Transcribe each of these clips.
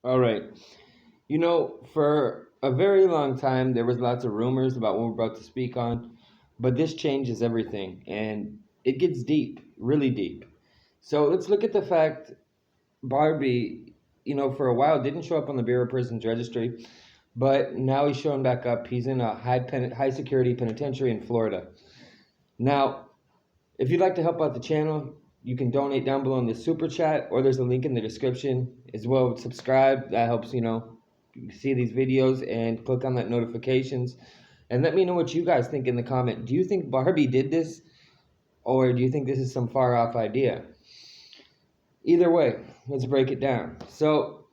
All right. For a very long time, there was lots of rumors about what we're about to speak on, but this changes everything, and it gets deep, really deep. So let's look at the fact Barbie, for a while didn't show up on the Bureau of Prisons registry, but now he's showing back up. He's in a high security penitentiary in Florida. Now, if you'd like to help out the channel, you can donate down below in the super chat, or there's a link in the description as well. Subscribe. That helps, see these videos and click on that notifications. And let me know what you guys think in the comment. Do you think Barbie did this, or do you think this is some far off idea? Either way, let's break it down. So,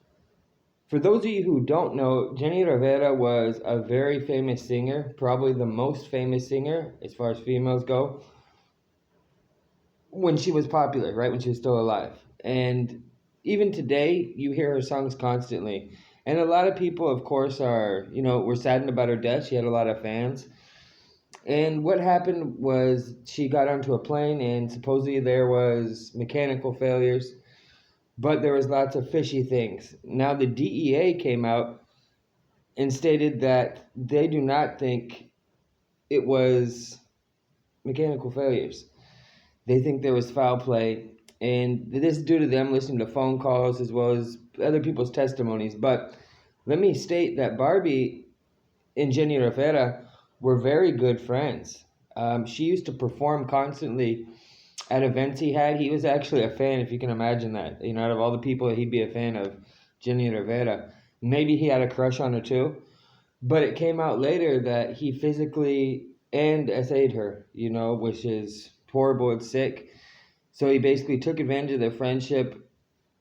for those of you who don't know, Jenni Rivera was a very famous singer, probably the most famous singer as far as females go, when she was popular, right? When she was still alive. And even today, you hear her songs constantly. And a lot of people, of course, were saddened about her death. She had a lot of fans. And what happened was she got onto a plane, and supposedly there was mechanical failures, but there was lots of fishy things. Now the DEA came out and stated that they do not think it was mechanical failures. They think there was foul play, and this is due to them listening to phone calls as well as other people's testimonies. But let me state that Barbie and Jenni Rivera were very good friends. She used to perform constantly at events he had. He was actually a fan, if you can imagine that. Out of all the people, he'd be a fan of Jenni Rivera. Maybe he had a crush on her too. But it came out later that he physically and SA'd her, which is horrible and sick. So he basically took advantage of their friendship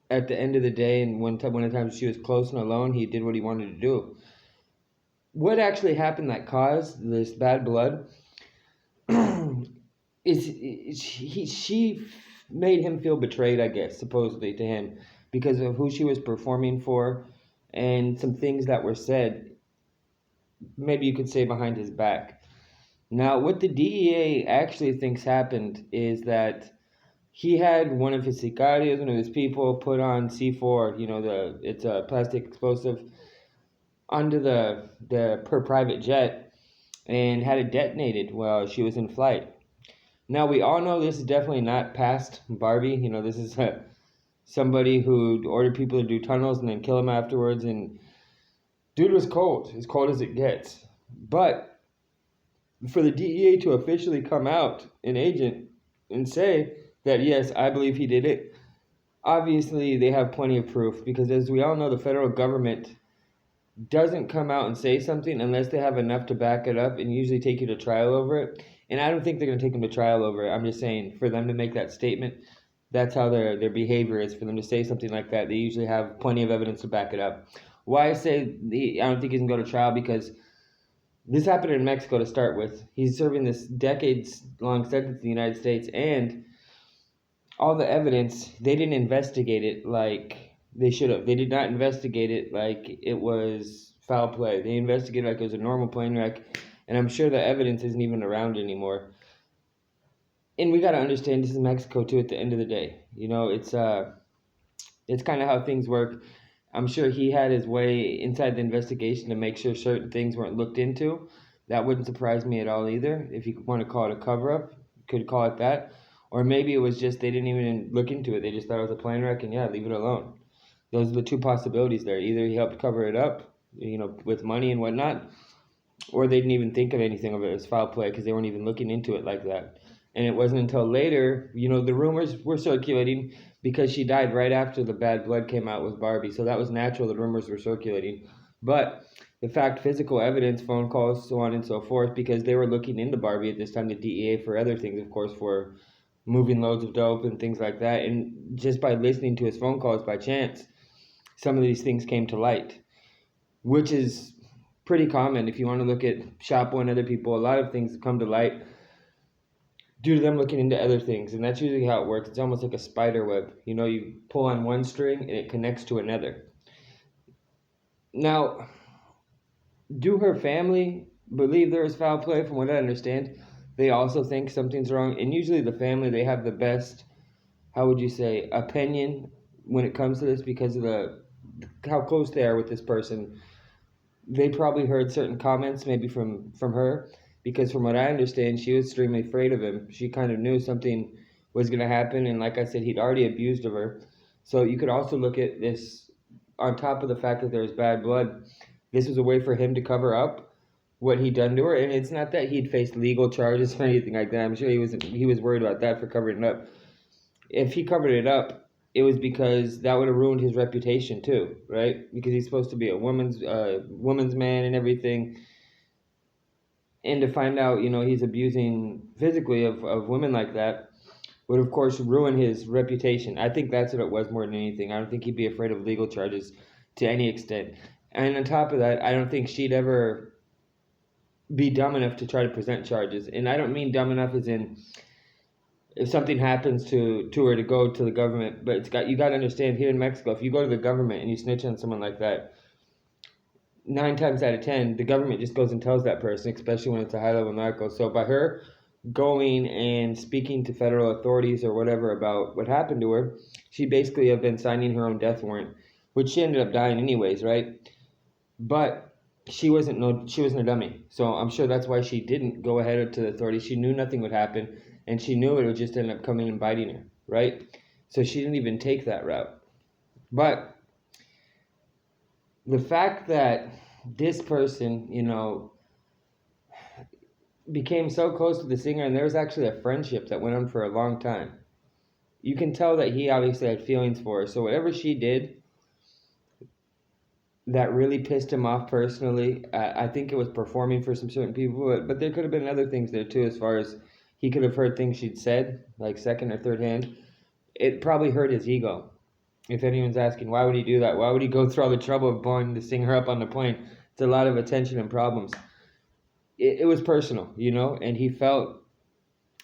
at the end of the day, and when the times she was close and alone, he did what he wanted to do. What actually happened that caused this bad blood she made him feel betrayed, I guess, supposedly to him, because of who she was performing for and some things that were said, maybe you could say behind his back. Now, what the DEA actually thinks happened is that he had one of his sicarios, one of his people, put on C4, it's a plastic explosive, onto the per private jet and had it detonated while she was in flight. Now, we all know this is definitely not past Barbie. This is somebody who ordered people to do tunnels and then kill them afterwards. And dude was cold, as cold as it gets. But for the DEA to officially come out, an agent, and say that, yes, I believe he did it, obviously they have plenty of proof. Because as we all know, the federal government doesn't come out and say something unless they have enough to back it up and usually take you to trial over it. And I don't think they're going to take them to trial over it. I'm just saying, for them to make that statement, that's how their behavior is. For them to say something like that, they usually have plenty of evidence to back it up. Why I say I don't think he's going to go to trial, because this happened in Mexico to start with. He's serving this decades-long sentence in the United States, and all the evidence, they didn't investigate it like they should have. They did not investigate it like it was foul play. They investigated like it was a normal plane wreck, and I'm sure the evidence isn't even around anymore. And we got to understand this is Mexico too. At the end of the day, it's kind of how things work. I'm sure he had his way inside the investigation to make sure certain things weren't looked into. That wouldn't surprise me at all either. If you want to call it a cover up, you could call it that. Or maybe it was just they didn't even look into it. They just thought it was a plane wreck, and yeah, leave it alone. Those are the two possibilities there. Either he helped cover it up, with money and whatnot, or they didn't even think of anything of it as foul play because they weren't even looking into it like that. And it wasn't until later, the rumors were circulating because she died right after the bad blood came out with Barbie. So that was natural, the rumors were circulating. But the fact, physical evidence, phone calls, so on and so forth, because they were looking into Barbie at this time, the DEA, for other things, of course, for moving loads of dope and things like that. And just by listening to his phone calls by chance, some of these things came to light, which is pretty common. If you want to look at Chapo and other people, a lot of things come to light due to them looking into other things. And that's usually how it works. It's almost like a spider web. You pull on one string and it connects to another. Now, do her family believe there is foul play? From what I understand, they also think something's wrong. And usually the family, they have the best, how would you say, opinion when it comes to this, because of how close they are with this person. They probably heard certain comments, maybe from her, because from what I understand, she was extremely afraid of him. She kind of knew something was going to happen, and like I said, he'd already abused of her. So you could also look at this on top of the fact that there was bad blood. This was a way for him to cover up what he'd done to her, and it's not that he'd faced legal charges or anything like that. I'm sure he was worried about that for covering it up. If he covered it up, it was because that would have ruined his reputation too, right? Because he's supposed to be a woman's man and everything, and to find out, he's abusing physically of women like that would of course ruin his reputation. I think that's what it was more than anything. I don't think he'd be afraid of legal charges to any extent. And on top of that, I don't think she'd ever be dumb enough to try to present charges. And I don't mean dumb enough as in if something happens to her to go to the government, but you got to understand here in Mexico, if you go to the government and you snitch on someone like that, 9 times out of 10, the government just goes and tells that person, especially when it's a high level narco. So by her going and speaking to federal authorities or whatever about what happened to her, she basically have been signing her own death warrant, which she ended up dying anyways, right? But she wasn't a dummy. So I'm sure that's why she didn't go ahead to the authorities. She knew nothing would happen, and she knew it would just end up coming and biting her, right? So she didn't even take that route. But the fact that this person, became so close to the singer, and there was actually a friendship that went on for a long time. You can tell that he obviously had feelings for her. So whatever she did that really pissed him off personally, I think it was performing for some certain people, but there could have been other things there too, as far as he could have heard things she'd said, like second or third hand. It probably hurt his ego. If anyone's asking, why would he do that? Why would he go through all the trouble of blowing the singer up on the plane? It's a lot of attention and problems. It was personal, and he felt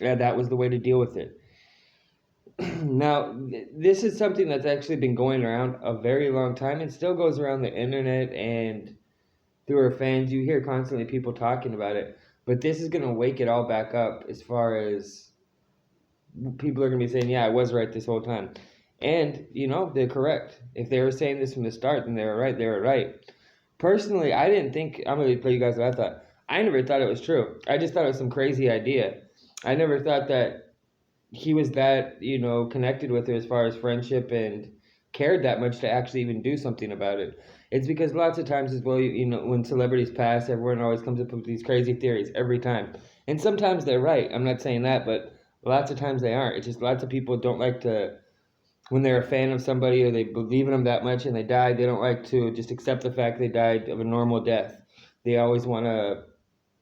that was the way to deal with it. Now, this is something that's actually been going around a very long time and still goes around the internet and through our fans. You hear constantly people talking about it, but this is going to wake it all back up as far as people are going to be saying, yeah, I was right this whole time. And, they're correct. If they were saying this from the start, then they were right. They were right. Personally, I didn't think, I'm going to tell you guys what I thought. I never thought it was true. I just thought it was some crazy idea. I never thought that he was that, connected with her as far as friendship and cared that much to actually even do something about it. It's because lots of times as well, when celebrities pass, everyone always comes up with these crazy theories every time. And sometimes they're right. I'm not saying that, but lots of times they aren't. It's just lots of people don't like to, when they're a fan of somebody or they believe in them that much and they died, they don't like to just accept the fact they died of a normal death. They always want to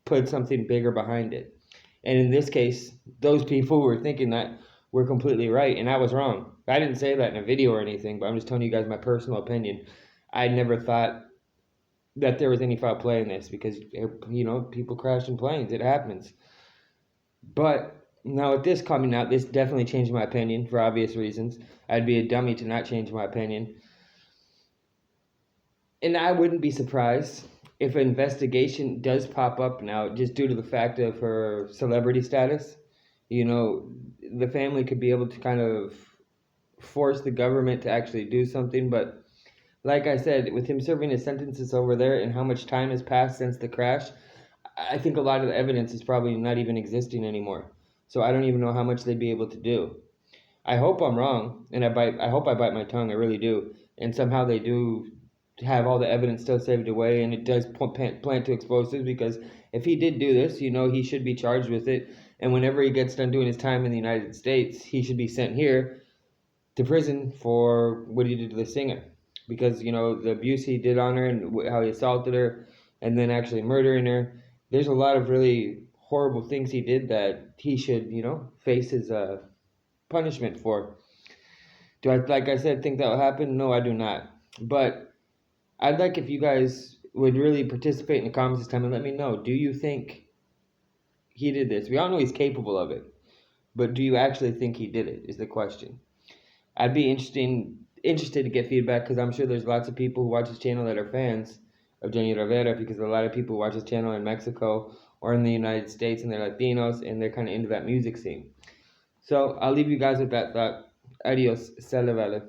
put something bigger behind it. And in this case, those people who were thinking that were completely right, and I was wrong. I didn't say that in a video or anything, but I'm just telling you guys my personal opinion. I never thought that there was any foul play in this because, people crash in planes. It happens. But now with this coming out, this definitely changed my opinion for obvious reasons. I'd be a dummy to not change my opinion. And I wouldn't be surprised if an investigation does pop up now just due to the fact of her celebrity status. The family could be able to kind of force the government to actually do something. But like I said, with him serving his sentences over there and how much time has passed since the crash, I think a lot of the evidence is probably not even existing anymore. So I don't even know how much they'd be able to do. I hope I'm wrong, and I hope I bite my tongue. I really do. And somehow they do have all the evidence still saved away, and it does plant to explosives. Because if he did do this, he should be charged with it. And whenever he gets done doing his time in the United States, he should be sent here to prison for what he did to the singer. Because the abuse he did on her and how he assaulted her, and then actually murdering her. There's a lot of really horrible things he did that he should, face his punishment for. Do I, like I said, think that will happen? No, I do not. But I'd like if you guys would really participate in the comments this time and let me know. Do you think he did this? We all know he's capable of it. But do you actually think he did it is the question. I'd be interested to get feedback because I'm sure there's lots of people who watch this channel that are fans of Jenni Rivera, because a lot of people watch this channel in Mexico or in the United States and they're Latinos and they're kind of into that music scene. So I'll leave you guys with that thought. Adios. Sale vale.